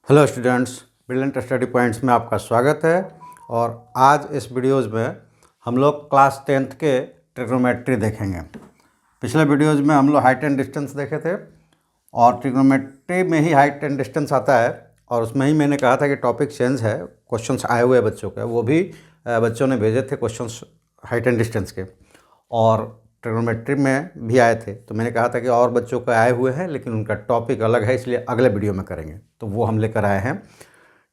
Hello students, brilliant study points में आपका स्वागत है। और आज इस वीडियोज़ में हम लोग क्लास 10th के ट्रिग्नोमेट्री देखेंगे। पिछले वीडियोज़ में हम लोग हाइट एंड डिस्टेंस देखे थे और ट्रिग्नोमेट्री में ही हाइट एंड डिस्टेंस आता है और उसमें ही मैंने कहा था कि टॉपिक चेंज है। क्वेश्चंस आए हुए बच्चों के, वो भी बच्चों ने भेजे थे क्वेश्चंस हाइट एंड डिस्टेंस के, और ट्रिग्नोमेट्री में भी आए थे। तो मैंने कहा था कि और बच्चों के आए हुए हैं लेकिन उनका टॉपिक अलग है, इसलिए अगले वीडियो में करेंगे। तो वो हम लेकर आए हैं।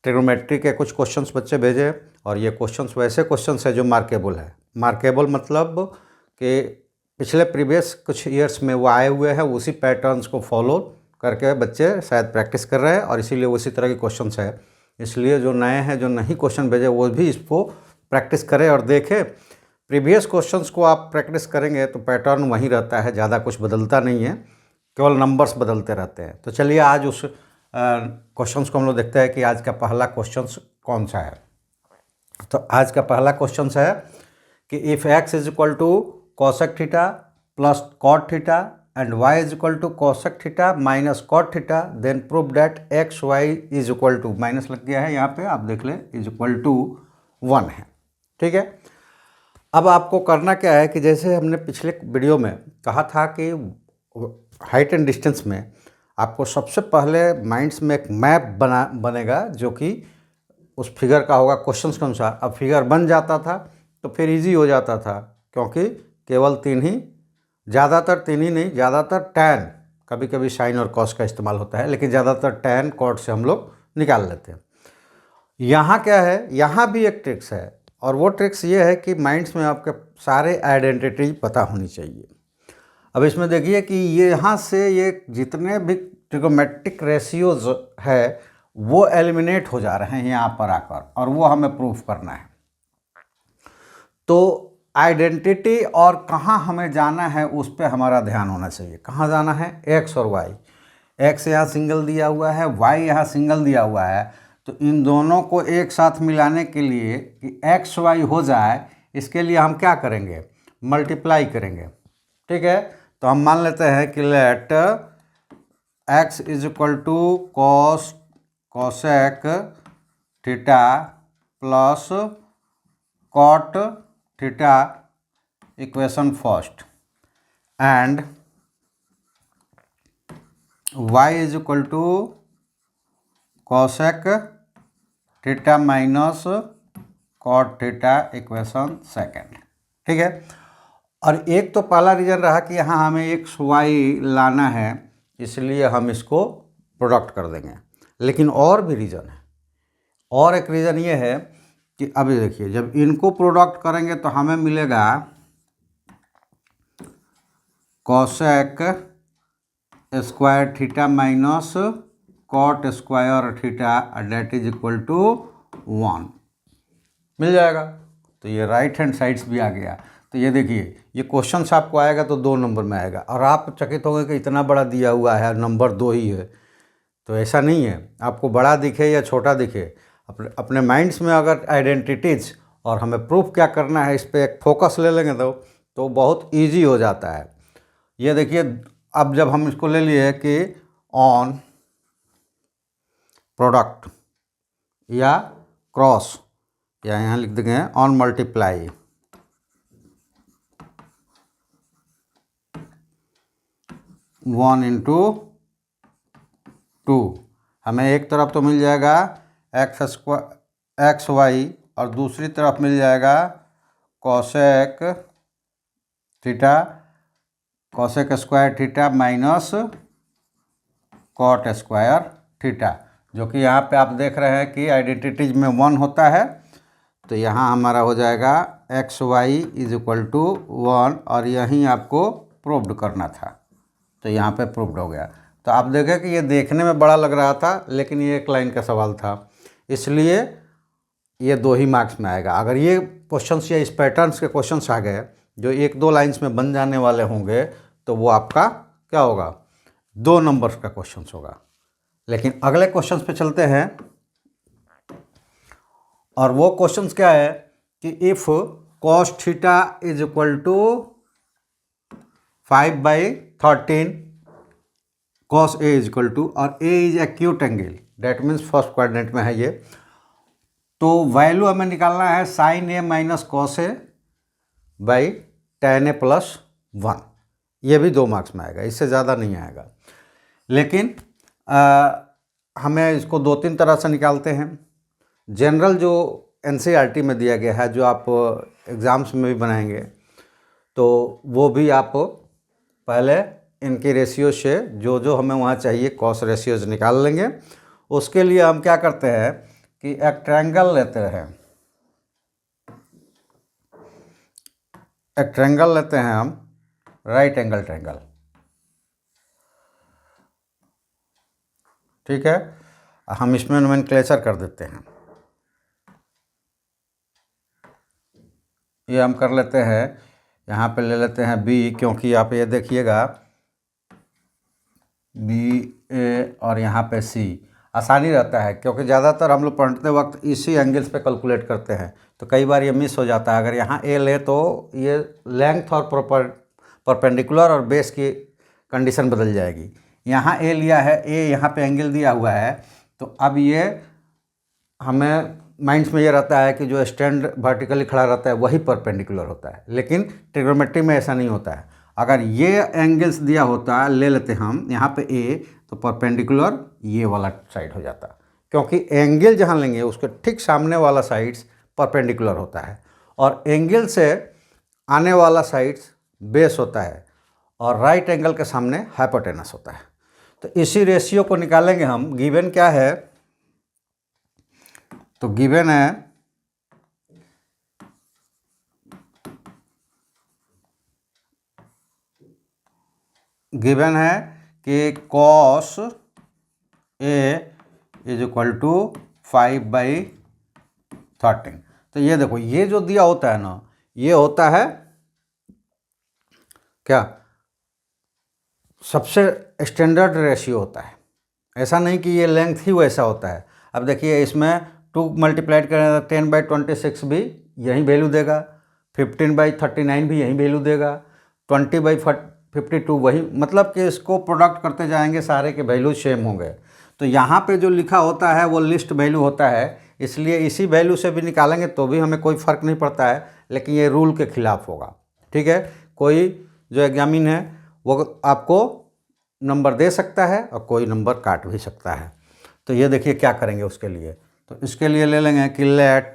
ट्रिग्नोमेट्री के कुछ क्वेश्चंस बच्चे भेजे और ये क्वेश्चंस वैसे क्वेश्चंस है जो मार्केबल है। मार्केबल मतलब कि पिछले प्रीवियस कुछ ईयर्स में वो आए हुए हैं, उसी पैटर्न्स को फॉलो करके बच्चे शायद प्रैक्टिस कर रहे हैं और इसीलिए उसी तरह के क्वेश्चंस है। इसलिए जो नए हैं, जो नहीं क्वेश्चन भेजे, वो भी इसको प्रैक्टिस करें और देखें। प्रीवियस क्वेश्चंस को आप प्रैक्टिस करेंगे तो पैटर्न वहीं रहता है, ज़्यादा कुछ बदलता नहीं है, केवल नंबर्स बदलते रहते हैं। तो चलिए आज उस क्वेश्चंस को हम लोग देखते हैं कि आज का पहला क्वेश्चंस कौन सा है। तो आज का पहला क्वेश्चंस है कि if x is equal to cosec theta plus cot theta and y is equal to cosec theta minus cot theta, then prove that x y is equal to, minus लग गया है यहाँ पे, आप देख लें, इज इक्वल टू 1 है। ठीक है। अब आपको करना क्या है कि जैसे हमने पिछले वीडियो में कहा था कि हाइट एंड डिस्टेंस में आपको सबसे पहले माइंड्स में एक मैप बनेगा जो कि उस फिगर का होगा क्वेश्चंस के अनुसार। अब फिगर बन जाता था तो फिर इजी हो जाता था, क्योंकि केवल तीन ही, ज़्यादातर तीन ही नहीं, ज़्यादातर टैन, कभी कभी साइन और कॉस का इस्तेमाल होता है, लेकिन ज़्यादातर टैन कॉट से हम लोग निकाल लेते हैं। यहाँ क्या है, यहाँ भी एक ट्रिक्स है और वो ट्रिक्स ये है कि माइंड्स में आपके सारे आइडेंटिटी पता होनी चाहिए। अब इसमें देखिए कि ये यहाँ से ये जितने भी ट्रिगोमेट्रिक रेशियोज है वो एलिमिनेट हो जा रहे हैं यहाँ पर आकर, और वो हमें प्रूफ करना है। तो आइडेंटिटी और कहाँ हमें जाना है उस पर हमारा ध्यान होना चाहिए। कहाँ जाना है, एक्स और वाई। एक्स यहाँ सिंगल दिया हुआ है, वाई यहाँ सिंगल दिया हुआ है, तो इन दोनों को एक साथ मिलाने के लिए कि एक्स वाई हो जाए, इसके लिए हम क्या करेंगे, मल्टीप्लाई करेंगे। ठीक है। तो हम मान लेते हैं कि let x is equal to cosec theta plus cot theta, equation first, and y is equal to cosec theta minus cot theta, equation second. ठीक है। और एक तो पहला रीज़न रहा कि यहाँ हमें एक y लाना है, इसलिए हम इसको प्रोडक्ट कर देंगे। लेकिन और भी रीज़न है, और एक रीज़न ये है कि अभी देखिए, जब इनको प्रोडक्ट करेंगे तो हमें मिलेगा cosec square theta minus cot square theta, that is equal to 1 मिल जाएगा। तो ये राइट हैंड साइड्स भी आ गया। तो ये देखिए, ये क्वेश्चन आपको आएगा तो 2 नंबर में आएगा, और आप चकित होंगे कि इतना बड़ा दिया हुआ है, नंबर 2 ही है। तो ऐसा नहीं है, आपको बड़ा दिखे या छोटा दिखे, अपने माइंड्स में अगर आइडेंटिटीज और हमें प्रूफ क्या करना है, इस पर एक फोकस ले लेंगे तो बहुत ईजी हो जाता है। ये देखिए, अब जब हम इसको ले लिए कि ऑन प्रोडक्ट या क्रॉस, या यहाँ लिख देंगे on multiply, one into two, हमें एक तरफ तो मिल जाएगा एक्स वाई और दूसरी तरफ मिल जाएगा cosec theta, cosec square theta minus cot square theta, जो कि यहाँ पे आप देख रहे हैं कि आइडेंटिटीज में 1 होता है। तो यहाँ हमारा हो जाएगा x y is equal to 1, और यहीं आपको प्रूव्ड करना था, तो यहाँ पे प्रूव्ड हो गया। तो आप देखें कि ये देखने में बड़ा लग रहा था, लेकिन ये एक लाइन का सवाल था, इसलिए ये 2 ही मार्क्स में आएगा। अगर ये क्वेश्चंस या इस पैटर्न्स के क्वेश्चंस आ गए जो 1-2 लाइन्स में बन जाने वाले होंगे, तो वो आपका क्या होगा, 2 नंबर्स का क्वेश्चंस होगा। लेकिन अगले क्वेश्चंस पे चलते हैं, और वो क्वेश्चंस क्या है कि if cos theta is equal to 5/13 cos A is equal to, और A is acute angle, that means first quadrant में है ये। तो वैल्यू हमें निकालना है sine A minus cos A by tan a plus 1। ये भी 2 मार्क्स में आएगा, इससे ज़्यादा नहीं आएगा। लेकिन हमें इसको 2-3 तरह से निकालते हैं। जनरल जो NCERT में दिया गया है, जो आप एग्ज़ाम्स में भी बनाएंगे, तो वो भी आप पहले इनकी रेशियो से जो जो हमें वहाँ चाहिए कॉस रेशियोज निकाल लेंगे। उसके लिए हम क्या करते हैं कि एक ट्रायंगल लेते हैं, एक ट्रायंगल लेते हैं हम, राइट एंगल ट्रायंगल, ठीक है। हम इसमें नोमेनक्लेचर कर देते हैं। ये हम कर लेते हैं, यहाँ पे ले लेते हैं बी, क्योंकि आप ये देखिएगा बी ए और यहाँ पे सी आसानी रहता है, क्योंकि ज़्यादातर हम लोग पढ़ते वक्त इसी एंगल्स पे कैलकुलेट करते हैं, तो कई बार ये मिस हो जाता है। अगर यहाँ ए ले तो ये लेंथ और परपेंडिकुलर और बेस की कंडीशन बदल जाएगी। यहाँ ए लिया है, ए यहाँ पे एंगल दिया हुआ है, तो अब ये हमें माइंड्स में ये रहता है कि जो स्टैंड वर्टिकली खड़ा रहता है वही परपेंडिकुलर होता है, लेकिन ट्रिग्नोमेट्री में ऐसा नहीं होता है। अगर ये एंगल्स दिया होता है, ले लेते हम यहाँ पे ए, तो परपेंडिकुलर ये वाला साइड हो जाता, क्योंकि एंगल जहाँ लेंगे उसके ठीक सामने वाला साइड्स परपेंडिकुलर होता है, और एंगल से आने वाला साइड्स बेस होता है, और राइट एंगल के सामने हाइपोटेनस होता है। तो इसी रेशियो को निकालेंगे हम। गिवन क्या है, तो गिवन है कि cos A is equal to 5/13। तो ये देखो, ये जो दिया होता है ना, ये होता है क्या, सबसे स्टैंडर्ड रेशियो होता है। ऐसा नहीं कि ये लेंथ ही वैसा होता है। अब देखिए, इसमें 2 मल्टीप्लाइड करें तो 10/26 भी यही वैल्यू देगा, 15/39 भी यही वैल्यू देगा, 20/52 वही, मतलब कि इसको प्रोडक्ट करते जाएंगे सारे के वैल्यू सेम होंगे। तो यहाँ पे जो लिखा होता है वो लिस्ट वैल्यू होता है, इसलिए इसी वैल्यू से भी निकालेंगे तो भी हमें कोई फ़र्क नहीं पड़ता है, लेकिन ये रूल के खिलाफ होगा, ठीक है। कोई जो एग्जामिन है वो आपको नंबर दे सकता है और कोई नंबर काट भी सकता है। तो ये देखिए क्या करेंगे उसके लिए। तो इसके लिए ले लेंगे कि let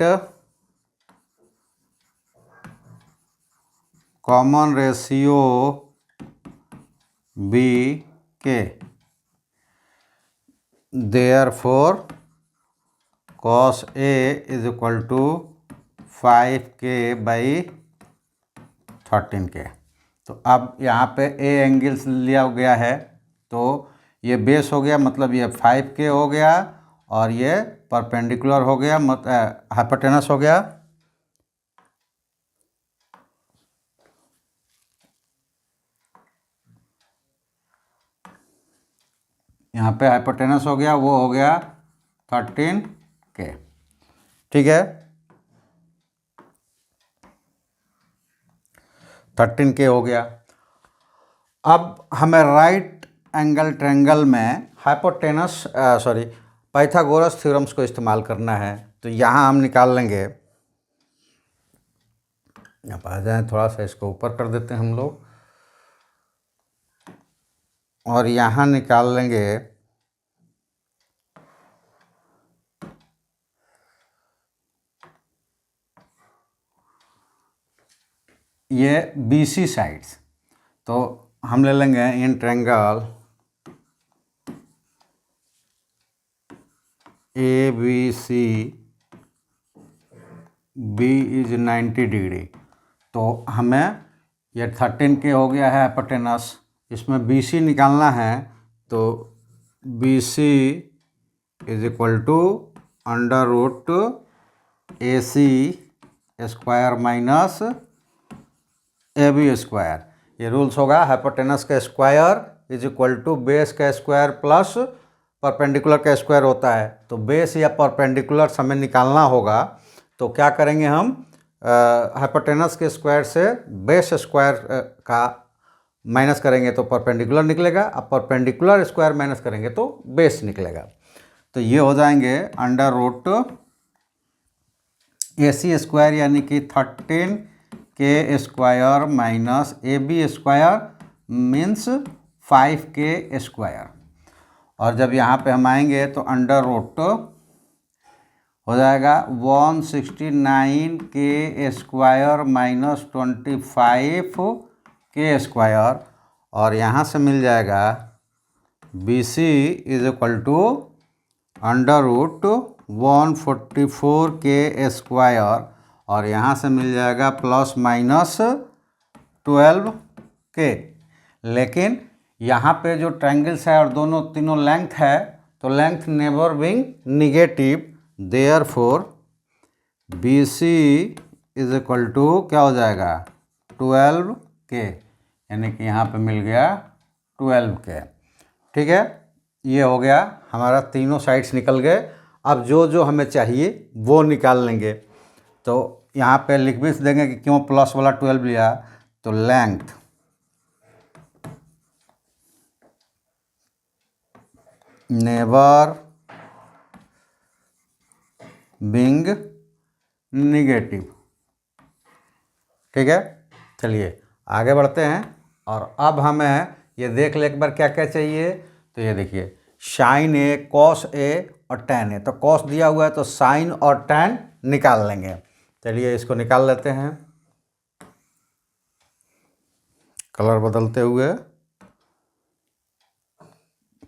common ratio be k, therefore cos A is equal to 5k/13k। तो अब यहाँ पे ए एंगल्स लिया गया है, तो ये बेस हो गया, मतलब ये 5k हो गया, और ये परपेंडिकुलर हो गया, हाइपोटेनस हो गया। यहाँ पे हाइपोटेनस हो गया, वो हो गया 13k, ठीक है। 13k हो गया। अब हमें राइट एंगल ट्रायंगल में हाइपोटेनस पाइथागोरस थ्योरम्स को इस्तेमाल करना है। तो यहाँ हम निकाल लेंगे, यहाँ पर आ जाए, थोड़ा सा इसको ऊपर कर देते हैं हम लोग, और यहाँ निकाल लेंगे ये BC साइड्स। तो हम ले लेंगे in triangle ABC, B is 90 degree. तो हमें ये 13k हो गया है हाइपोटेनस, इसमें BC निकालना है, तो BC is equal to √AC² minus AB²। ये रूल्स होगा, हाइपोटेनस का square is equal to base का स्क्वायर प्लस परपेंडिकुलर का स्क्वायर होता है। तो बेस या परपेंडिकुलर हमें निकालना होगा, तो क्या करेंगे हम, हाइपोटेनस के स्क्वायर से बेस स्क्वायर का माइनस करेंगे तो परपेंडिकुलर निकलेगा, अब परपेंडिकुलर स्क्वायर माइनस करेंगे तो बेस निकलेगा। तो ये हो जाएंगे अंडर रूट AC स्क्वायर यानी कि 13K square minus AB square means 5K square. और जब यहाँ पे हम आएंगे तो अंडर रूट हो जाएगा 169K square minus 25K square. और यहाँ से मिल जाएगा BC is equal to under root 144K square. और यहाँ से मिल जाएगा प्लस माइनस 12K। लेकिन यहाँ पे जो ट्रायंगल्स है और दोनों तीनों लेंथ है, तो length never being negative, therefore BC is equal to क्या हो जाएगा 12K, यानी कि यहाँ पे मिल गया 12K। ठीक है, ये हो गया हमारा, तीनों साइड्स निकल गए। अब जो जो हमें चाहिए वो निकाल लेंगे। तो यहाँ पे लिख भी देंगे कि क्यों प्लस वाला 12 लिया। तो लेंथ नेवर बीइंग निगेटिव। ठीक है, चलिए आगे बढ़ते हैं। और अब हमें ये देख ले एक बार क्या क्या चाहिए। तो ये देखिए साइन ए, कॉस ए और टैन ए। तो कॉस दिया हुआ है तो साइन और टैन निकाल लेंगे। चलिए इसको निकाल लेते हैं, कलर बदलते हुए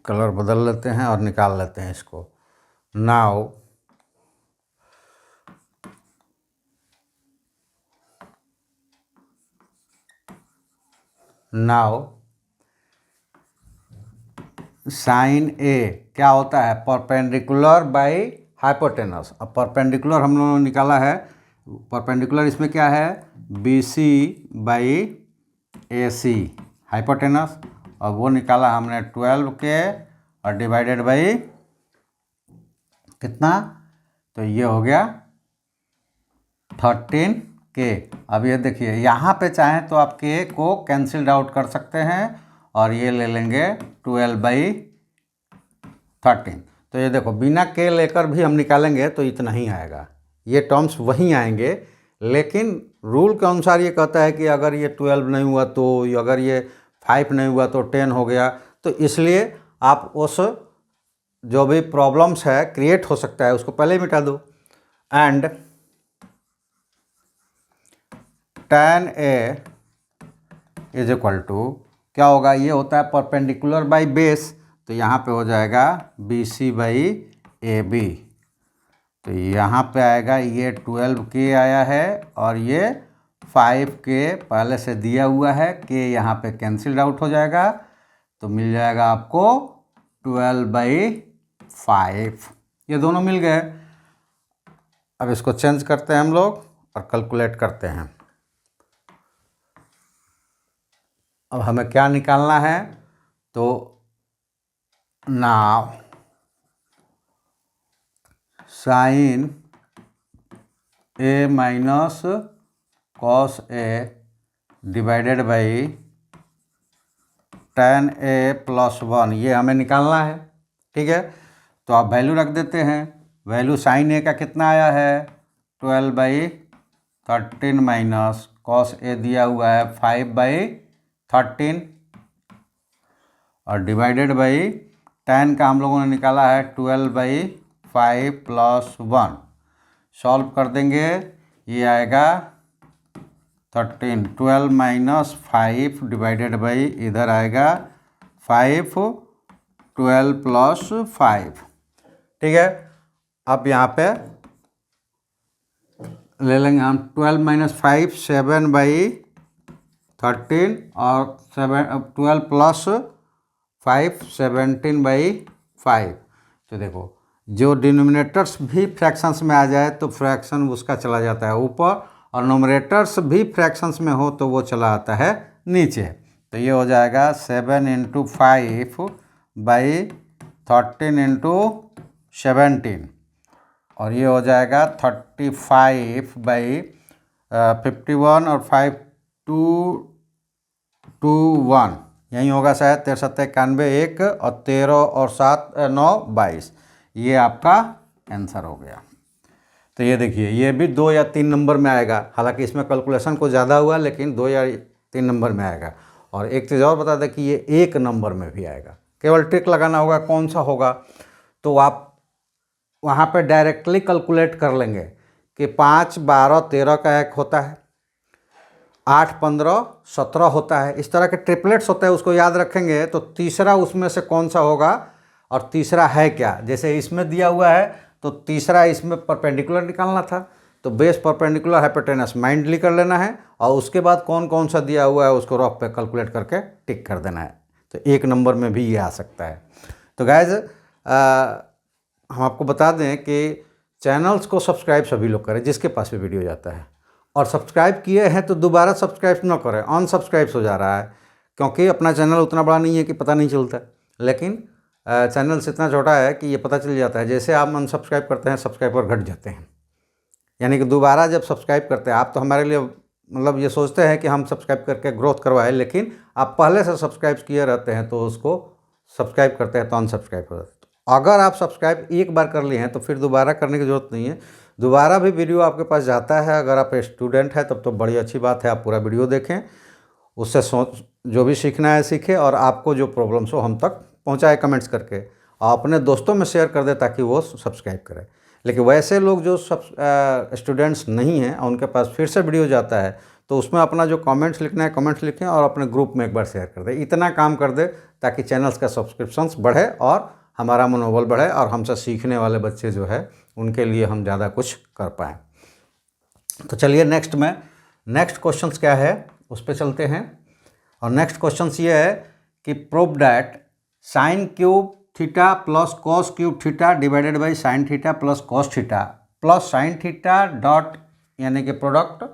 कलर बदल लेते हैं और निकाल लेते हैं इसको। नाउ साइन ए क्या होता है, परपेंडिकुलर बाई हाइपोटेनस। अब परपेंडिकुलर हम लोगों ने निकाला है, परपेंडिकुलर इसमें क्या है BC बाई AC हाइपोटेनस, और वो निकाला हमने 12K और डिवाइडेड बाई कितना, तो ये हो गया 13K। अब ये देखिए यहाँ पे चाहें तो आप K को कैंसिल आउट कर सकते हैं और ये ले लेंगे 12/13। तो ये देखो बिना K लेकर भी हम निकालेंगे तो इतना ही आएगा, ये टर्म्स वहीं आएंगे। लेकिन रूल के अनुसार ये कहता है कि अगर ये 12 नहीं हुआ तो, अगर ये 5 नहीं हुआ तो 10 हो गया। तो इसलिए आप उस जो भी प्रॉब्लम्स है क्रिएट हो सकता है उसको पहले ही मिटा दो। And tan A is equal to क्या होगा, ये होता है परपेंडिकुलर बाई बेस। तो यहाँ पे हो जाएगा BC बाई AB। तो यहाँ पे आएगा ये 12K आया है और ये 5K पहले से दिया हुआ है। K यहाँ पे कैंसिल आउट हो जाएगा तो मिल जाएगा आपको 12/5। ये दोनों मिल गए। अब इसको चेंज करते हैं हम लोग और कैलकुलेट करते हैं। अब हमें क्या निकालना है, तो now sine A minus cos A divided by tan A plus 1, ये हमें निकालना है। ठीक है, तो आप वैल्यू रख देते हैं। वैल्यू साइन A का कितना आया है 12/13 माइनस कॉस A दिया हुआ है 5/13 और डिवाइडेड बाई tan का हम लोगों ने निकाला है 12/5 प्लस 1। सॉल्व कर देंगे, ये आएगा 13, 12 माइनस 5 डिवाइडेड बाई इधर आएगा 5, 12 प्लस 5। ठीक है, अब यहाँ पे ले लेंगे हम 12 माइनस 5 7/13 और 12 प्लस 5 17/5। तो देखो जो डिनोमिनेटर्स भी फ्रैक्शंस में आ जाए तो फ्रैक्शन उसका चला जाता है ऊपर, और नोमिनेटर्स भी फ्रैक्शंस में हो तो वो चला आता है नीचे। तो ये हो जाएगा 7 × 5/13 × 17 और ये हो जाएगा 35/51 और 5 2 1 यही होगा शायद 63 91 1 और 13 और 7 9 22। ये आपका आंसर हो गया। तो ये देखिए, ये भी 2 या 3 नंबर में आएगा, हालांकि इसमें कैलकुलेशन को ज़्यादा हुआ लेकिन 2 या 3 नंबर में आएगा। और एक चीज़ और बता दें कि ये 1 नंबर में भी आएगा, केवल ट्रिक लगाना होगा कौन सा होगा। तो आप वहाँ पे डायरेक्टली कैलकुलेट कर लेंगे कि 5, 12, 13 का एक होता है, 8, 15, 17 होता है, इस तरह के ट्रिपलेट्स होते हैं, उसको याद रखेंगे तो तीसरा उसमें से कौन सा होगा और तीसरा है क्या। जैसे इसमें दिया हुआ है तो तीसरा इसमें परपेंडिकुलर निकालना था, तो बेस परपेंडिकुलर हाइपोटेनस माइंडली कर लेना है और उसके बाद कौन कौन सा दिया हुआ है उसको रफ पे कैलकुलेट करके टिक कर देना है। तो 1 नंबर में भी ये आ सकता है। तो गाइज हम आपको बता दें कि चैनल्स को सब्सक्राइब सभी लोग करें जिसके पास भी वीडियो जाता है, और सब्सक्राइब किए हैं तो दोबारा सब्सक्राइब ना करें, अनसब्सक्राइब हो जा रहा है, क्योंकि अपना चैनल उतना बड़ा नहीं है कि पता नहीं चलता, लेकिन चैनल से इतना छोटा है कि ये पता चल जाता है। जैसे आप अनसब्सक्राइब करते हैं सब्सक्राइबर घट जाते हैं, यानी कि दोबारा जब सब्सक्राइब करते हैं आप तो हमारे लिए मतलब ये सोचते हैं कि हम सब्सक्राइब करके ग्रोथ करवाएं, लेकिन आप पहले से सब्सक्राइब किए रहते हैं तो उसको सब्सक्राइब करते हैं तो अनसब्सक्राइब हो जाते हैं। तो अगर आप सब्सक्राइब एक बार कर लिए हैं तो फिर दोबारा करने की ज़रूरत नहीं है, दोबारा भी वीडियो आपके पास जाता है। अगर आप स्टूडेंट हैं तब तो बड़ी अच्छी बात है, आप पूरा वीडियो देखें, उससे जो भी सीखना है सीखें, और आपको जो प्रॉब्लम्स हो हम तक पहुंचाए कमेंट्स करके, और अपने दोस्तों में शेयर कर दे ताकि वो सब्सक्राइब करें। लेकिन वैसे लोग जो स्टूडेंट्स नहीं हैं उनके पास फिर से वीडियो जाता है तो उसमें अपना जो कमेंट्स लिखना है कमेंट्स लिखें और अपने ग्रुप में एक बार शेयर कर दें। इतना काम कर दे ताकि चैनल्स का सब्सक्रिप्शंस बढ़े और हमारा मनोबल बढ़े और हमसे सीखने वाले बच्चे जो है उनके लिए हम ज़्यादा कुछ कर पाएँ। तो चलिए नेक्स्ट क्वेश्चंस क्या है उस पर चलते हैं। और नेक्स्ट क्वेश्चंस ये है कि prove that sine cube theta plus cos cube theta divided by sine theta plus cos theta plus sine theta dot यानी कि product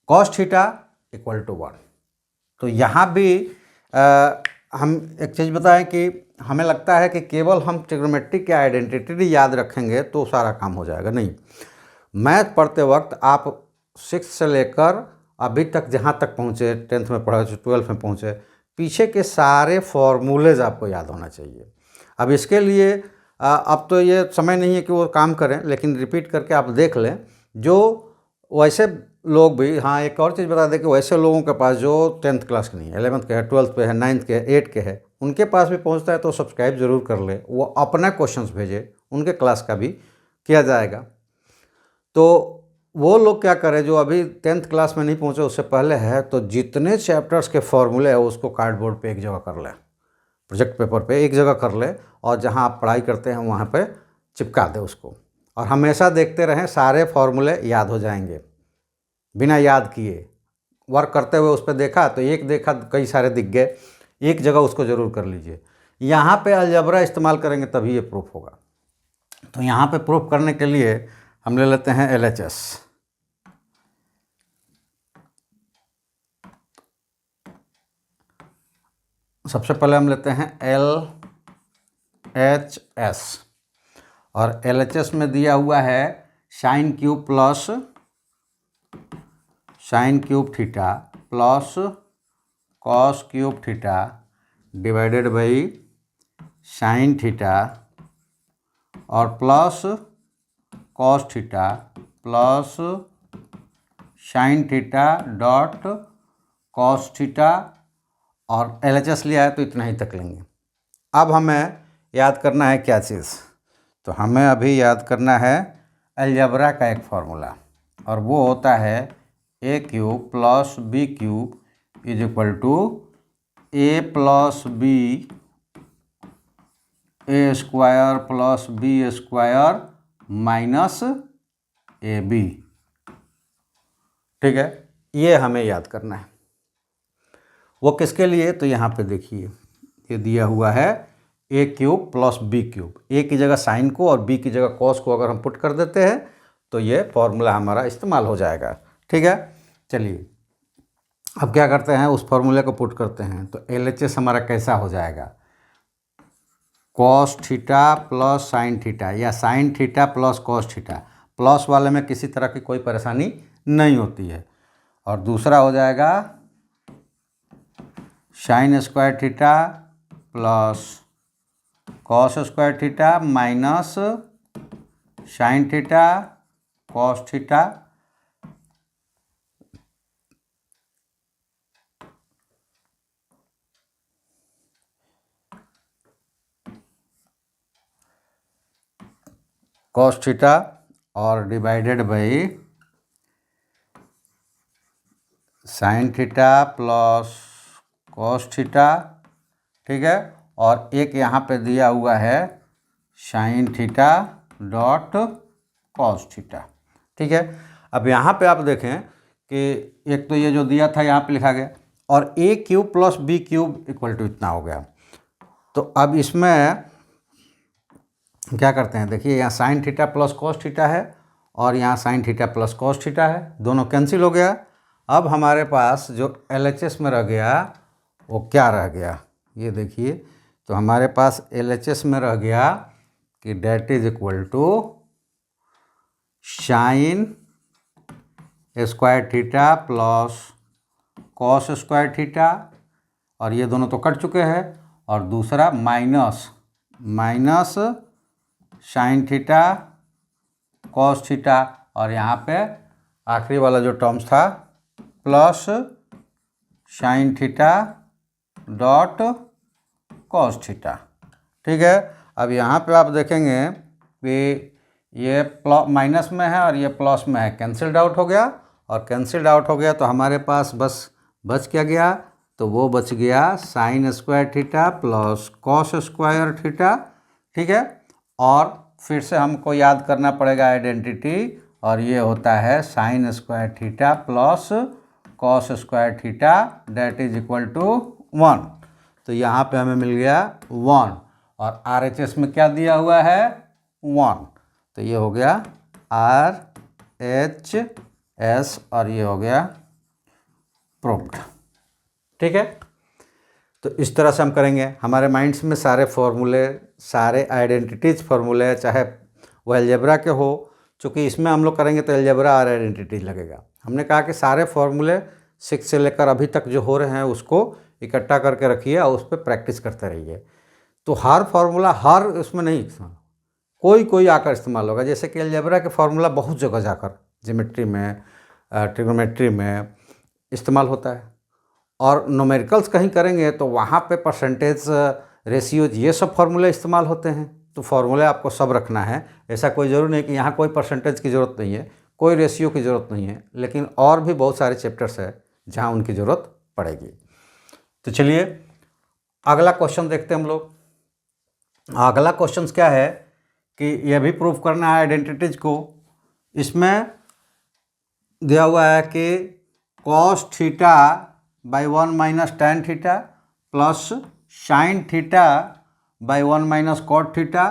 cos theta equal to 1। तो यहाँ भी हम एक चीज़ बताएं कि हमें लगता है कि केवल हम ट्रिग्नोमेट्री की आइडेंटिटी याद रखेंगे तो सारा काम हो जाएगा। नहीं, मैथ पढ़ते वक्त आप 6 से लेकर अभी तक जहाँ तक पहुँचे, 10th में पढ़ा, 12th में पहुँचे, पीछे के सारे फॉर्मूलेज आपको याद होना चाहिए। अब इसके लिए अब तो ये समय नहीं है कि वो काम करें, लेकिन रिपीट करके आप देख लें। जो वैसे लोग भी, हाँ एक और चीज़ बता दें कि वैसे लोगों के पास जो 10th क्लास के नहीं है, 11th के है, 12th पे है, 9th के है, 8th के है, उनके पास भी पहुंचता है तो सब्सक्राइब ज़रूर कर ले, वो अपना क्वेश्चंस भेजे, उनके क्लास का भी किया जाएगा। तो वो लोग क्या करें जो अभी 10th क्लास में नहीं पहुंचे, उससे पहले है, तो जितने चैप्टर्स के फॉर्मूले है उसको कार्डबोर्ड पे एक जगह कर ले, प्रोजेक्ट पेपर पे एक जगह कर ले, और जहां आप पढ़ाई करते हैं वहां पे चिपका दे उसको, और हमेशा देखते रहें, सारे फॉर्मूले याद हो जाएंगे बिना याद किए। वर्क करते हुए उस पर देखा तो एक देखा कई सारे दिख गए, एक जगह उसको ज़रूर कर लीजिए। यहाँ पे अलजबरा इस्तेमाल करेंगे तभी ये प्रूफ होगा। तो यहाँ पे प्रूफ करने के लिए हम ले लेते हैं LHS। सबसे पहले हम लेते हैं LHS, और LHS में दिया हुआ है sine cube plus sine cube theta plus cos cube theta divided by sine theta और plus cos theta plus sine theta dot cos theta, और LHS लिया है तो इतना ही तक लेंगे। अब हमें याद करना है क्या चीज़, तो हमें अभी याद करना है अलजबरा का एक फार्मूला, और वो होता है a cube plus b cube is equal to a plus b a square plus b square minus ab। ठीक है, ये हमें याद करना है। वो किसके लिए, तो यहाँ पे देखिए ये दिया हुआ है a cube plus b cube, a की जगह साइन को और b की जगह कॉस को अगर हम पुट कर देते हैं तो ये फॉर्मूला हमारा इस्तेमाल हो जाएगा। ठीक है, चलिए अब क्या करते हैं, उस फॉर्मूले को पुट करते हैं। तो LHS हमारा कैसा हो जाएगा, cos theta plus sine theta या sine theta plus cos theta. Plus वाले में किसी तरह की कोई परेशानी नहीं होती है। और दूसरा हो जाएगा sine square theta plus cos square theta minus sine theta cos theta cos theta और divided by sine theta plus cos theta, ठीक है। और एक यहाँ पे दिया हुआ है sine theta dot cos theta, ठीक है। अब यहाँ पे आप देखें कि एक तो ये जो दिया था यहाँ पे लिखा गया और A cube plus B cube equal to इतना हो गया। तो अब इसमें क्या करते हैं, देखिए यहाँ sign theta plus cos theta है और यहाँ sign theta plus cos theta है, दोनों कैंसिल हो गया। अब हमारे पास जो LHS में रह गया वो क्या रह गया, ये देखिए। तो हमारे पास LHS में रह गया कि that is equal to sine square theta plus cos square theta, और ये दोनों तो कट चुके हैं, और दूसरा minus sine theta cos theta, और यहाँ पे आखिरी वाला जो टर्म्स था plus sine theta dot cos theta, ठीक है। अब यहाँ पे आप देखेंगे कि ये माइनस में है और ये प्लस में है, कैंसिल्ड आउट हो गया, और कैंसिल्ड आउट हो गया तो हमारे पास बस बच क्या गया, तो वो बच गया sign square theta plus cos square theta, ठीक है। और फिर से हमको याद करना पड़ेगा आइडेंटिटी, और ये होता है sine square theta plus cos square theta that is equal to 1। तो यहाँ पे हमें मिल गया 1, और RHS में क्या दिया हुआ है 1, तो ये हो गया RHS और ये हो गया प्रूव्ड, ठीक है। तो इस तरह से हम करेंगे। हमारे माइंड्स में सारे फॉर्मूले, सारे आइडेंटिटीज फॉर्मूले, चाहे वो अलजेब्रा के हो, चूँकि इसमें हम लोग करेंगे तो अलजेब्रा और आइडेंटिटीज लगेगा। हमने कहा कि सारे फॉर्मूले 6 से लेकर अभी तक जो हो रहे हैं उसको इकट्ठा करके रखिए और उस पर प्रैक्टिस करते रहिए। तो हर फार्मूला हर उसमें नहीं, कोई आकर इस्तेमाल होगा। जैसे कि अलजेब्रा के फार्मूला बहुत जगह जाकर ज्योमेट्री में, ट्रिग्नोमेट्री में इस्तेमाल होता है, और न्यूमेरिकल्स कहीं करेंगे तो वहाँ पे परसेंटेज, रेशियोज, ये सब फार्मूले इस्तेमाल होते हैं। तो फार्मूले आपको सब रखना है, ऐसा कोई ज़रूरी नहीं कि यहाँ कोई परसेंटेज की ज़रूरत नहीं है, कोई रेशियो की ज़रूरत नहीं है, लेकिन और भी बहुत सारे चैप्टर्स है जहाँ उनकी ज़रूरत पड़ेगी। तो चलिए अगला क्वेश्चन देखते हैं हम लोग। अगला क्वेश्चन क्या है कि यह भी प्रूफ करना है आइडेंटिटीज को। इसमें दिया हुआ है कि cos theta by 1 minus tan theta plus sine theta by 1 minus cot theta,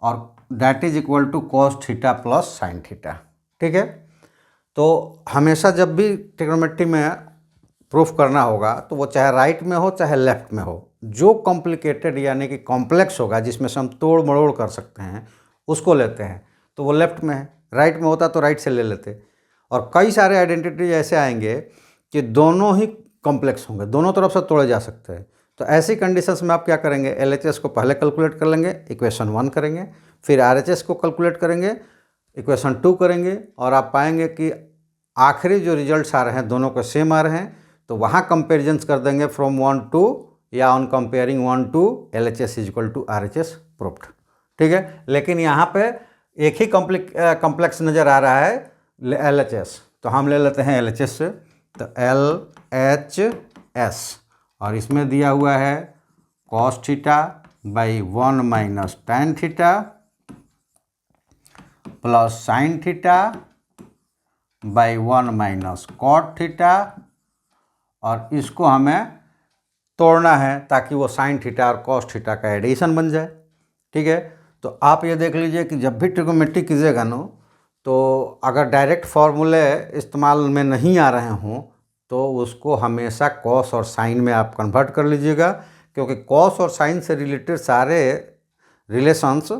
और that is equal to cos theta plus sine theta, ठीक है। तो हमेशा जब भी ट्रिग्नोमेट्री में प्रूफ करना होगा तो वो चाहे राइट में हो चाहे लेफ्ट में हो, जो कॉम्प्लिकेटेड यानी कि कॉम्प्लेक्स होगा, जिसमें से हम तोड़ मरोड़ कर सकते हैं, उसको लेते हैं। तो वो लेफ्ट में है, राइट में होता तो राइट से ले लेते। और कई सारे आइडेंटिटी ऐसे आएंगे कि दोनों ही कॉम्प्लेक्स होंगे, दोनों तरफ से तोड़े जा सकते हैं। तो ऐसी कंडीशंस में आप क्या करेंगे, LHS को पहले कैलकुलेट कर लेंगे, इक्वेशन 1 करेंगे, फिर RHS को कैलकुलेट करेंगे, इक्वेशन 2 करेंगे, और आप पाएंगे कि आखिरी जो रिजल्ट्स आ रहे हैं दोनों के सेम आ रहे हैं। तो वहाँ कंपेरिजन्स कर देंगे फ्रॉम 1 to, या on comparing 1 to LHS is equal to RHS proofed, ठीक है। लेकिन यहाँ पे एक ही कॉम्प्लेक्स नज़र आ रहा है LHS, तो हम ले लेते हैं LHS से। तो LHS, और इसमें दिया हुआ है cos theta by 1 minus tan theta plus sine theta by 1 minus cot theta, और इसको हमें तोड़ना है ताकि वो साइन थीटा और कॉस थीटा का एडिशन बन जाए, ठीक है। तो आप ये देख लीजिए कि जब भी ट्रिग्नोमेट्री कीजिएगा ना, तो अगर डायरेक्ट फार्मूले इस्तेमाल में नहीं आ रहे हों तो उसको हमेशा कॉस और साइन में आप कन्वर्ट कर लीजिएगा, क्योंकि कॉस और साइन से रिलेटेड सारे रिलेशंस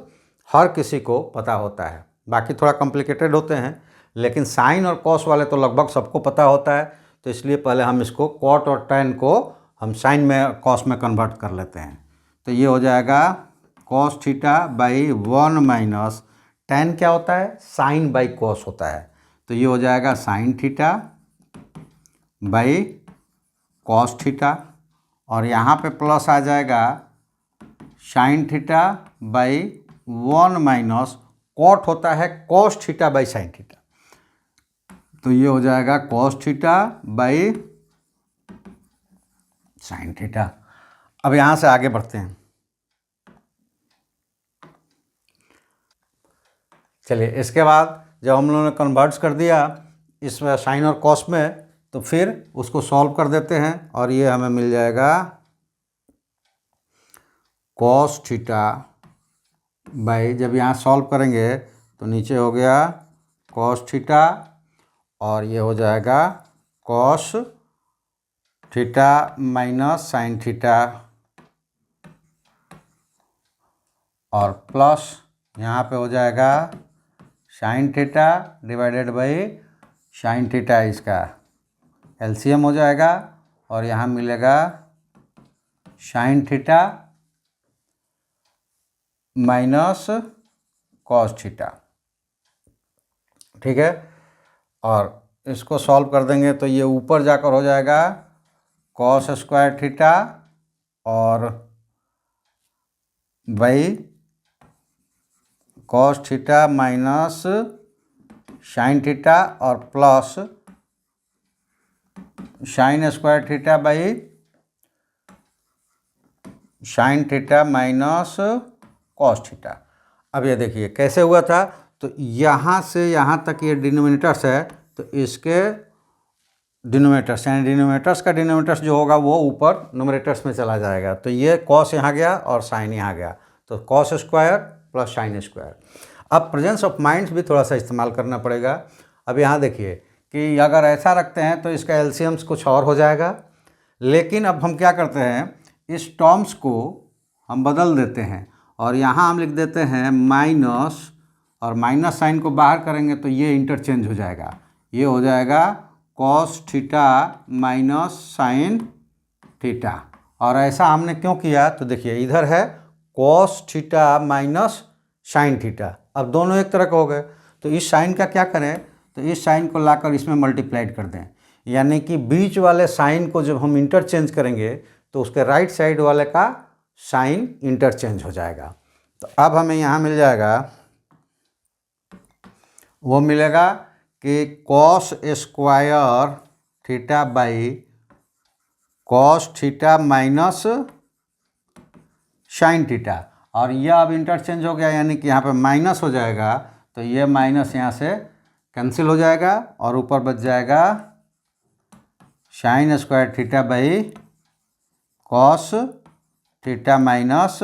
हर किसी को पता होता है। बाकी थोड़ा कॉम्प्लिकेटेड होते हैं, लेकिन साइन और कॉस वाले तो लगभग सबको पता होता है। तो इसलिए पहले हम इसको कॉट और टैन को हम साइन में कॉस में कन्वर्ट कर लेते हैं। तो ये हो जाएगा cos theta by 1 minus tan क्या होता है, साइन बाई कॉस होता है, तो ये हो जाएगा sine theta by cos theta, और यहाँ पे प्लस आ जाएगा sine theta by 1 minus cot होता है cos theta by sine theta, तो ये हो जाएगा cos theta by sine theta. अब यहाँ से आगे बढ़ते हैं। चलिए, इसके बाद जब हम लोगों ने कन्वर्ट्स कर दिया इसमें साइन और कॉस में, तो फिर उसको सॉल्व कर देते हैं और ये हमें मिल जाएगा कॉस थीटा बाई, जब यहाँ सॉल्व करेंगे तो नीचे हो गया कॉस थीटा और ये हो जाएगा cos theta minus sine theta और प्लस यहाँ पे हो जाएगा sine theta divided by sine theta, इसका एलसीएम हो जाएगा और यहाँ मिलेगा sine theta minus cos theta. ठीक है, और इसको सॉल्व कर देंगे तो ये ऊपर जाकर हो जाएगा कॉस स्क्वायर थीटा और by cos theta minus sine theta और plus sine square theta by sine theta minus cos theta. अब ये देखिए कैसे हुआ था, तो यहाँ से यहाँ तक ये डिनोमिनेटर्स है, तो इसके डिनोमिनेटर्स यानी डिनोमिनेटर्स का डिनोमिनेटर्स जो होगा वो ऊपर न्यूमरेटर्स में चला जाएगा, तो ये कॉस यहाँ गया और साइन यहाँ गया, तो cos square plus sine square. अब प्रेजेंस ऑफ माइंड्स भी थोड़ा सा इस्तेमाल करना पड़ेगा। अब यहाँ देखिए कि अगर ऐसा रखते हैं तो इसका एलसीएम्स कुछ और हो जाएगा, लेकिन अब हम क्या करते हैं, इस टर्म्स को हम बदल देते हैं और यहाँ हम लिख देते हैं माइनस, और माइनस साइन को बाहर करेंगे तो ये इंटरचेंज हो जाएगा, ये हो जाएगा cos theta minus sine theta. और ऐसा हमने क्यों किया, तो देखिए इधर है cos theta minus sine theta, अब दोनों एक तरह के हो गए, तो इस साइन का क्या करें, तो इस साइन को लाकर इसमें मल्टीप्लाइड कर दें, यानी कि बीच वाले साइन को जब हम इंटरचेंज करेंगे तो उसके राइट साइड वाले का साइन इंटरचेंज हो जाएगा। तो अब हमें यहाँ मिल जाएगा, वो मिलेगा कि cos square theta by cos theta minus sine theta, और यह अब इंटरचेंज हो गया यानी कि यहाँ पे माइनस हो जाएगा, तो ये माइनस यहाँ से कैंसिल हो जाएगा और ऊपर बच जाएगा sine square theta by cos theta minus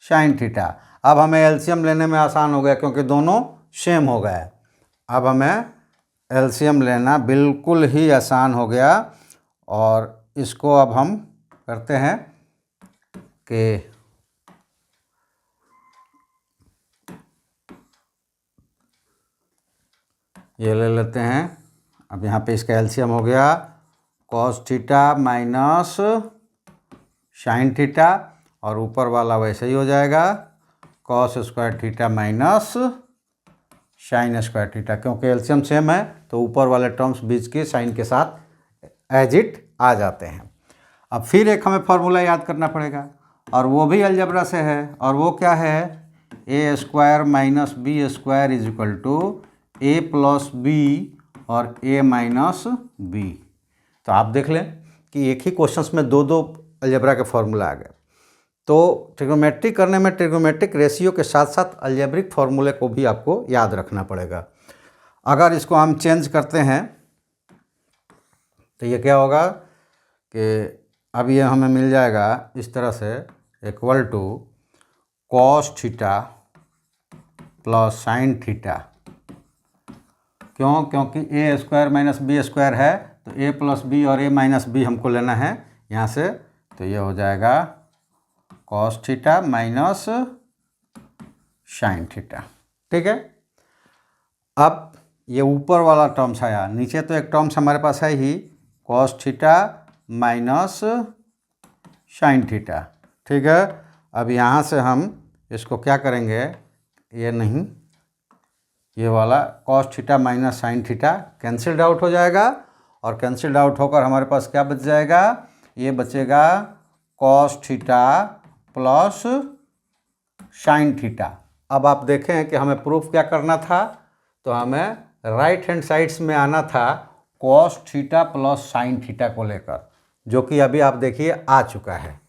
sine theta. अब हमें एलसीएम लेने में आसान हो गया क्योंकि दोनों सेम हो गए। अब हमें एलसीएम लेना बिल्कुल ही आसान हो गया, और इसको अब हम करते हैं कि ये ले लेते हैं। अब यहाँ पे इसका एलसीएम हो गया cos theta minus sine theta, और ऊपर वाला वैसे ही हो जाएगा cos square theta minus sign square theta, क्योंकि एलसीएम सेम है तो ऊपर वाले टर्म्स बीच के साइन के साथ एज इट आ जाते हैं। अब फिर एक हमें फॉर्मूला याद करना पड़ेगा, और वो भी अलजेब्रा से है, और वो क्या है, A square minus B square is equal to A plus B और ए माइनस बी। तो आप देख लें कि एक ही क्वेश्चंस में दो दो अलजेब्रा के फॉर्मूला आ गए। तो ट्रिग्नोमेट्री करने में ट्रिग्नोमेट्रिक रेशियो के साथ साथ अलजेब्रिक फॉर्मूले को भी आपको याद रखना पड़ेगा। अगर इसको हम चेंज करते हैं तो ये क्या होगा कि अब ये हमें मिल जाएगा इस तरह से, equal to cos theta plus sine theta. क्यों, क्योंकि A square minus B square है, तो ए प्लस बी और ए माइनस बी हमको लेना है यहाँ से, तो ये हो जाएगा cos theta minus sine theta. ठीक है, अब ये ऊपर वाला टर्म्स आया, नीचे तो एक टर्म्स हमारे पास है ही cos theta minus sine theta. ठीक है, अब यहाँ से हम इसको क्या करेंगे, ये नहीं, ये वाला cos theta minus sine theta cancelled out हो जाएगा, और कैंसिल्ड आउट होकर हमारे पास क्या बच जाएगा, ये बचेगा cos theta plus sine theta. अब आप देखें कि हमें प्रूफ क्या करना था, तो हमें राइट हैंड साइड्स में आना था cos theta plus sine theta को लेकर, जो कि अभी आप देखिए आ चुका है,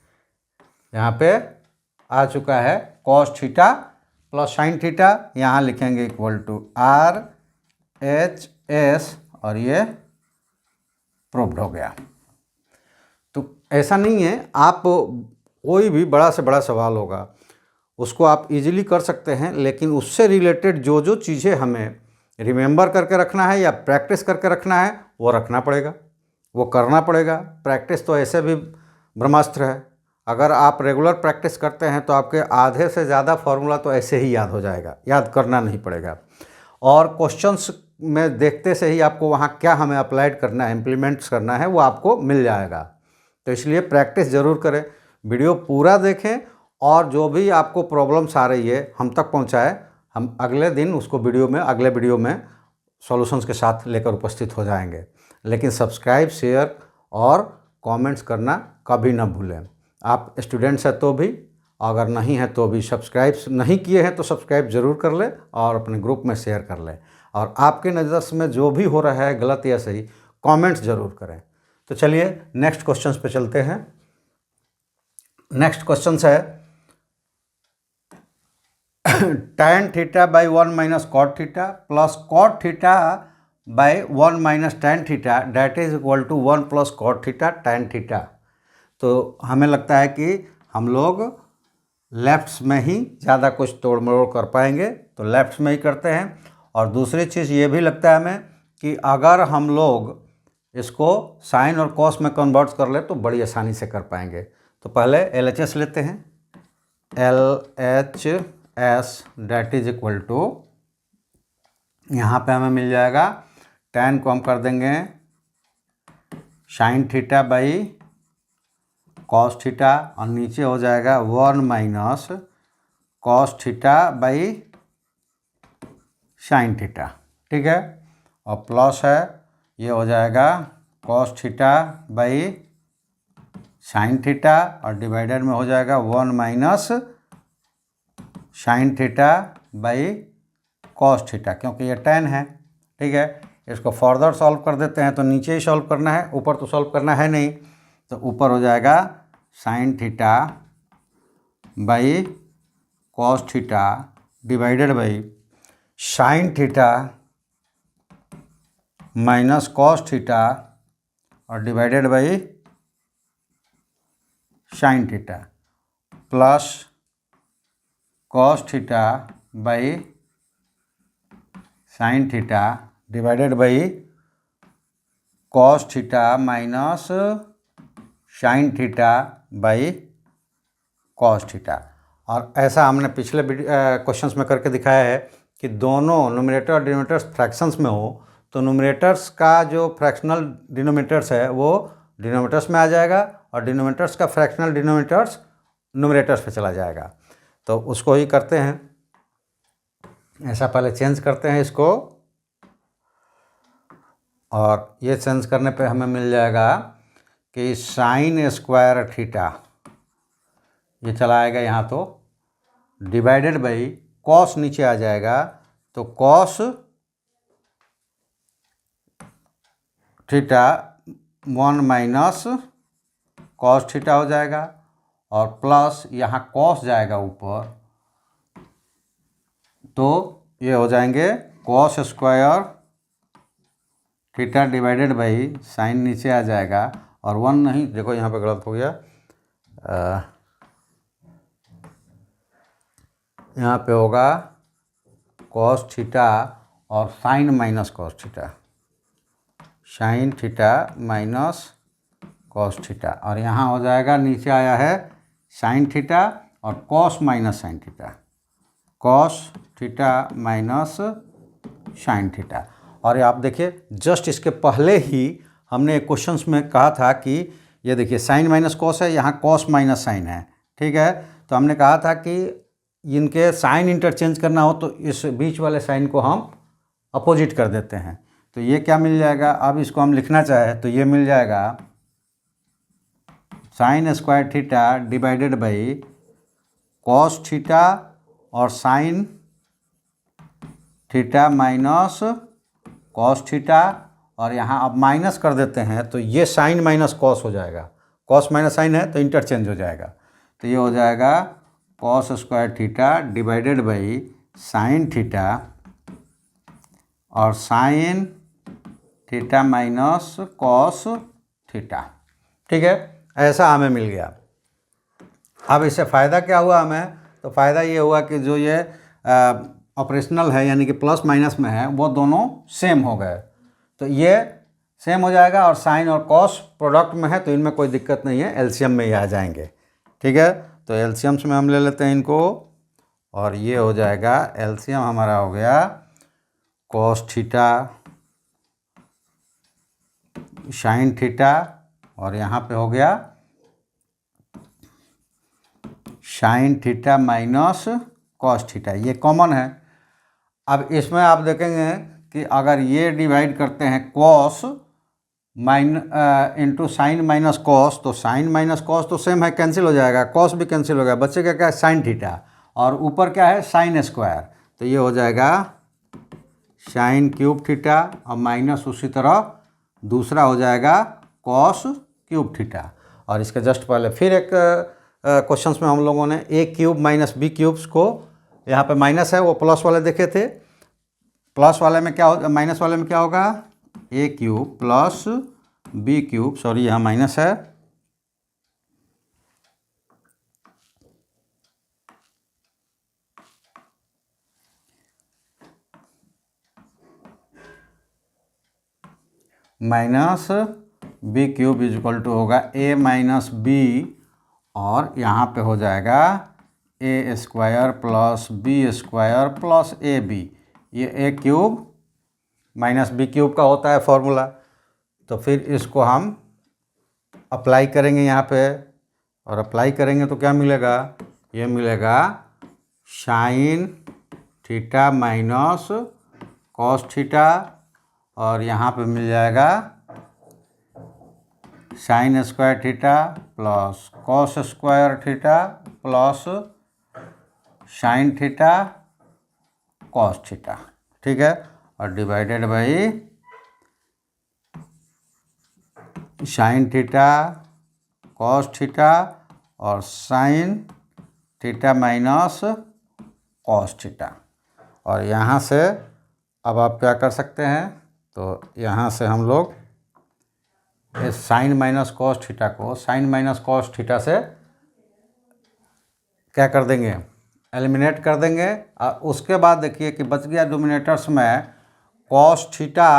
यहाँ पे आ चुका है cos theta plus sine theta. यहाँ लिखेंगे equal to R H S, और ये प्रूव्ड हो गया। तो ऐसा नहीं है, आप कोई भी बड़ा से बड़ा सवाल होगा उसको आप इजीली कर सकते हैं, लेकिन उससे रिलेटेड जो जो चीज़ें हमें रिमेंबर करके रखना है या प्रैक्टिस करके रखना है वो रखना पड़ेगा, वो करना पड़ेगा। प्रैक्टिस तो ऐसे भी ब्रह्मास्त्र है, अगर आप रेगुलर प्रैक्टिस करते हैं तो आपके आधे से ज़्यादा फार्मूला तो ऐसे ही याद हो जाएगा, याद करना नहीं पड़ेगा। और क्वेश्चंस में देखते से ही आपको वहाँ क्या हमें अप्लाइड करना है, इम्प्लीमेंट्स करना है, वो आपको मिल जाएगा। तो इसलिए प्रैक्टिस ज़रूर करें, वीडियो पूरा देखें, और जो भी आपको प्रॉब्लम्स आ रही है हम तक पहुँचाएँ। हम अगले दिन उसको अगले वीडियो में सॉल्यूशंस के साथ लेकर उपस्थित हो जाएंगे। लेकिन सब्सक्राइब, शेयर और कमेंट्स करना कभी ना भूलें। आप स्टूडेंट्स हैं तो भी, अगर नहीं है तो भी, सब्सक्राइब नहीं किए हैं तो सब्सक्राइब ज़रूर कर लें और अपने ग्रुप में शेयर कर लें। और आपके नज़र में जो भी हो रहा है गलत या सही, कमेंट्स ज़रूर करें। तो चलिए नेक्स्ट क्वेश्चंस पे चलते हैं। नेक्स्ट क्वेश्चन है tan theta by 1 minus cot theta plus cot theta by 1 minus tan theta that is equal to 1 plus cot theta tan theta. तो हमें लगता है कि हम लोग लेफ्ट्स में ही ज़्यादा कुछ तोड़ मरोड़ कर पाएंगे, तो लेफ्ट्स में ही करते हैं। और दूसरी चीज़ ये भी लगता है हमें कि अगर हम लोग इसको साइन और कॉस में कन्वर्ट कर ले तो बड़ी आसानी से कर पाएंगे। तो पहले LHS लेते हैं, LHS that is equal to, यहाँ पे हमें मिल जाएगा tan को हम कर देंगे sign theta by cos theta, और नीचे हो जाएगा 1 minus cos theta by sine theta, ठीक है। और प्लस है, ये हो जाएगा cos theta by sine theta, और डिवाइडेड में हो जाएगा 1 minus sine theta by cos theta, क्योंकि ये tan है, ठीक है। इसको फर्दर सॉल्व कर देते हैं, तो नीचे ही सॉल्व करना है, ऊपर तो सॉल्व करना है नहीं। तो ऊपर हो जाएगा sine theta by cos theta divided by sine theta minus cos theta, और divided by sine theta plus cos theta by sine theta divided by cos theta minus sine theta by cos theta. और ऐसा हमने पिछले questions में करके दिखाया है कि दोनों न्यूमरेटर और डिनोमिनेटर्स फ्रैक्शंस में हो तो न्यूमरेटर्स का जो फ्रैक्शनल डिनोमिनेटर्स है वो डिनोमिनेटर्स में आ जाएगा, और डिनोमिनेटर्स का फ्रैक्शनल डिनोमिनेटर्स न्यूमरेटर्स पे चला जाएगा। तो उसको ही करते हैं, ऐसा पहले चेंज करते हैं इसको, और ये चेंज करने पे हमें मिल जाएगा कि साइन स्क्वायर थीटा, ये चला आएगा यहाँ, तो डिवाइडेड बाई कॉस नीचे आ जाएगा, तो cos theta 1 minus cos theta हो जाएगा, और प्लस यहाँ कॉस जाएगा ऊपर, तो ये हो जाएंगे cos square theta divided by sign नीचे आ जाएगा, और 1 नहीं, देखो यहाँ पे गलत हो गया, यहाँ पे होगा कॉस थीटा और sine minus cos theta, sine theta minus cos theta, और यहाँ हो जाएगा, नीचे आया है साइन थीटा और cos minus sine theta, cos theta minus sine theta. और ये आप देखिए जस्ट इसके पहले ही हमने क्वेश्चंस में कहा था कि ये देखिए साइन माइनस कॉस है, यहाँ कॉस माइनस साइन है, ठीक है। तो हमने कहा था कि इनके साइन इंटरचेंज करना हो तो इस बीच वाले साइन को हम अपोजिट कर देते हैं। तो ये क्या मिल जाएगा, अब इसको हम लिखना चाहें तो ये मिल जाएगा sine square theta divided by cos theta और sine theta minus cos theta, और यहाँ अब माइनस कर देते हैं तो ये साइन माइनस कॉस हो जाएगा, कॉस माइनस साइन है तो इंटरचेंज हो जाएगा। तो ये हो जाएगा cos square theta divided by sine theta और sine theta minus cos theta. ठीक है, ऐसा हमें मिल गया। अब इससे फ़ायदा क्या हुआ हमें, तो फ़ायदा ये हुआ कि जो ये ऑपरेशनल है यानी कि प्लस माइनस में है वो दोनों सेम हो गए। तो ये सेम हो जाएगा और साइन और कॉस प्रोडक्ट में है तो इनमें कोई दिक्कत नहीं है, एलसीएम में ही आ जाएंगे। ठीक है, तो एलसीएम्स में हम ले लेते हैं इनको, और ये हो जाएगा एलसीएम हमारा हो गया कॉस थीटा साइन थीटा, और यहाँ पे हो गया sign theta minus cos theta, ये कॉमन है। अब इसमें आप देखेंगे कि अगर ये डिवाइड करते हैं cos into sine minus cos, तो साइन माइनस कॉस तो सेम है, कैंसिल हो जाएगा, कॉस भी कैंसिल हो गया, बचेगा क्या है साइन थीटा, और ऊपर क्या है साइन स्क्वायर, तो ये हो जाएगा साइन क्यूब थीटा और माइनस उसी तरह दूसरा हो जाएगा कॉस क्यूब थीटा। और इसके जस्ट पहले फिर एक क्वेश्चंस में हम लोगों ने ए क्यूब माइनस बी क्यूब्स को, यहाँ पे माइनस है वो प्लस वाले देखे थे, प्लस वाले में क्या हो, माइनस वाले में क्या होगा A cube plus B cube, sorry यहाँ माइनस है, minus B cube is equal to होगा ए माइनस बी, और यहाँ पे हो जाएगा A square plus B square plus A B, ये A cube minus B cube का होता है फॉर्मूला। तो फिर इसको हम अप्लाई करेंगे यहाँ पे, और अप्लाई करेंगे तो क्या मिलेगा, ये मिलेगा sine theta minus cos theta, और यहाँ पे मिल जाएगा sine square theta plus cos square theta plus sine theta cos theta. ठीक है, और divided by sine theta cos theta और sine theta minus cos theta. और यहाँ से अब आप क्या कर सकते हैं, तो यहाँ से हम लोग इस साइन माइनस कॉस थीटा को साइन माइनस कॉस थीटा से क्या कर देंगे, एलिमिनेट कर देंगे। और उसके बाद देखिए कि बच गया डोमिनेटर्स में cos theta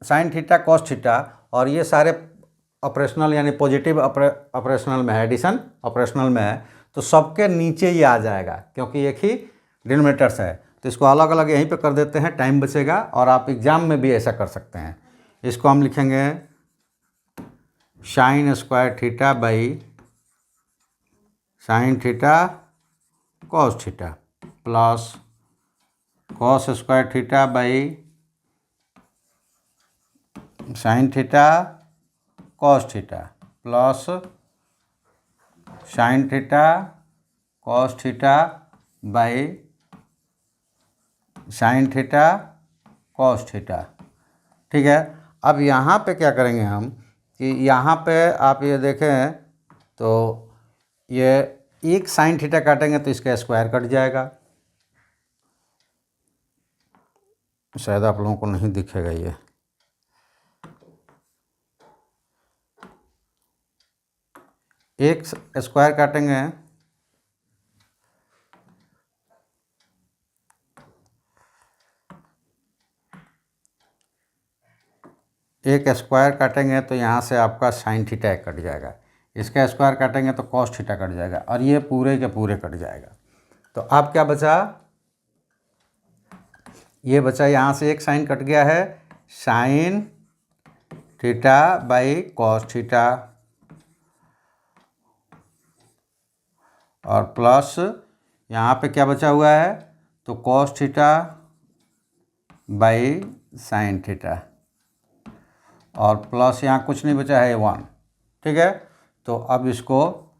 sine theta cos theta, और ये सारे ऑपरेशनल यानी पॉजिटिव ऑपरेशनल में है, एडिशन ऑपरेशनल में है, तो सबके नीचे ही आ जाएगा क्योंकि एक ही डिनोमिनेटर्स है। तो इसको अलग अलग यहीं पे कर देते हैं, टाइम बचेगा, और आप एग्ज़ाम में भी ऐसा कर सकते हैं। इसको हम लिखेंगे sign square theta by sine theta cos theta plus cos square theta by sine theta cos theta plus sine theta cos theta by sine theta cos theta. ठीक है, अब यहाँ पे क्या करेंगे हम कि यहाँ पे आप ये देखें तो ये एक साइन थीटा काटेंगे तो इसका स्क्वायर कट जाएगा, शायद आप लोगों को नहीं दिखेगा, ये एक स्क्वायर काटेंगे एक स्क्वायर काटेंगे तो यहाँ से आपका साइन थीटा कट जाएगा, इसका स्क्वायर काटेंगे तो कॉस थीटा कट जाएगा, और ये पूरे के पूरे कट जाएगा। तो अब क्या बचा, ये बचा यहाँ से एक साइन कट गया है, sine theta by cos theta और प्लस यहाँ पे क्या बचा हुआ है, तो cos theta by sine theta, और प्लस यहाँ कुछ नहीं बचा है 1। ठीक है, तो अब इसको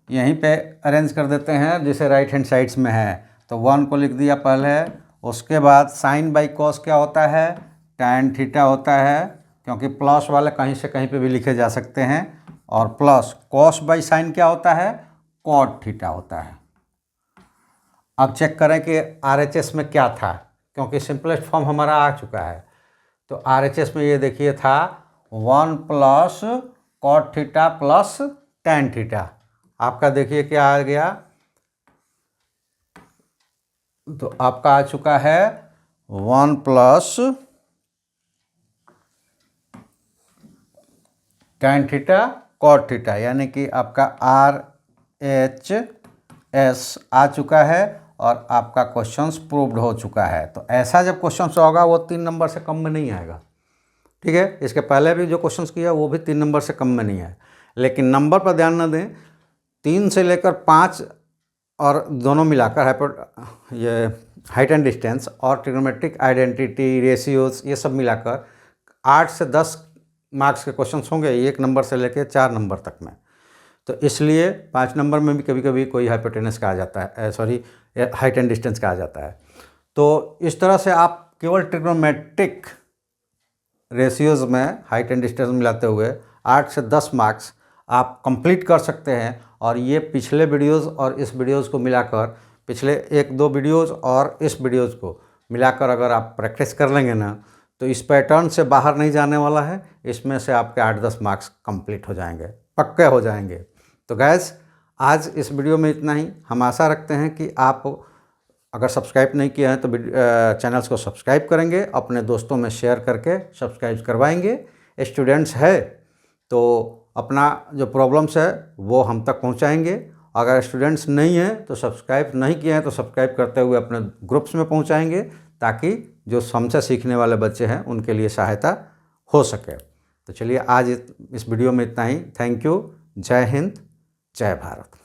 यहीं पे अरेंज कर देते हैं जैसे राइट हैंड साइड्स में है। तो 1 को लिख दिया पहले, उसके बाद साइन बाई कॉस क्या होता है, टैन थीटा होता है, क्योंकि प्लस वाले कहीं से कहीं पे भी लिखे जा सकते हैं, और प्लस कॉस बाई साइन क्या होता है, कॉट थीटा होता है। अब चेक करें कि RHS में क्या था, क्योंकि सिंपलेस्ट फॉर्म हमारा आ चुका है। तो RHS में ये देखिए था 1 plus cot theta plus tan theta. आपका देखिए क्या आ गया, तो आपका आ चुका है 1 plus tan theta cot theta, यानी कि आपका RHS आ चुका है और आपका क्वेश्चंस प्रूव्ड हो चुका है। तो ऐसा जब क्वेश्चंस होगा वो 3 नंबर से कम में नहीं आएगा। ठीक है, इसके पहले भी जो क्वेश्चंस किया वो भी 3 नंबर से कम में नहीं है, लेकिन नंबर पर ध्यान न दें। 3 से लेकर 5 और दोनों मिलाकर ये हाइट एंड डिस्टेंस और ट्रिग्नोमेट्रिक आइडेंटिटी, रेशियोज, ये सब मिलाकर 8 से 10 मार्क्स के क्वेश्चंस होंगे 1 नंबर से लेकर 4 नंबर तक में। तो इसलिए 5 नंबर में भी कभी कभी कोई हाइपोटेनस का आ जाता है, सॉरी हाइट एंड डिस्टेंस का आ जाता है। तो इस तरह से आप केवल ट्रिग्नोमेट्रिक रेशियोज में हाइट एंड डिस्टेंस मिलाते हुए 8 से 10 मार्क्स आप कंप्लीट कर सकते हैं। और ये पिछले वीडियोस और इस वीडियोस को मिलाकर, पिछले 1-2 वीडियोस और इस वीडियोस को मिलाकर अगर आप प्रैक्टिस कर लेंगे ना, तो इस पैटर्न से बाहर नहीं जाने वाला है। इसमें से आपके 8-10 मार्क्स कंप्लीट हो जाएंगे, पक्के हो जाएंगे। तो गैस, आज इस वीडियो में इतना ही। हम आशा रखते हैं कि आप अगर सब्सक्राइब नहीं किया है तो चैनल्स को सब्सक्राइब करेंगे, अपने दोस्तों में शेयर करके सब्सक्राइब करवाएंगे। स्टूडेंट्स है तो अपना जो प्रॉब्लम्स है वो हम तक पहुंचाएंगे। अगर स्टूडेंट्स नहीं हैं तो सब्सक्राइब नहीं किए हैं तो सब्सक्राइब करते हुए अपने ग्रुप्स में पहुंचाएंगे, ताकि जो हमसे सीखने वाले बच्चे हैं उनके लिए सहायता हो सके। तो चलिए आज इस वीडियो में इतना ही। Thank you. जय हिंद, जय भारत।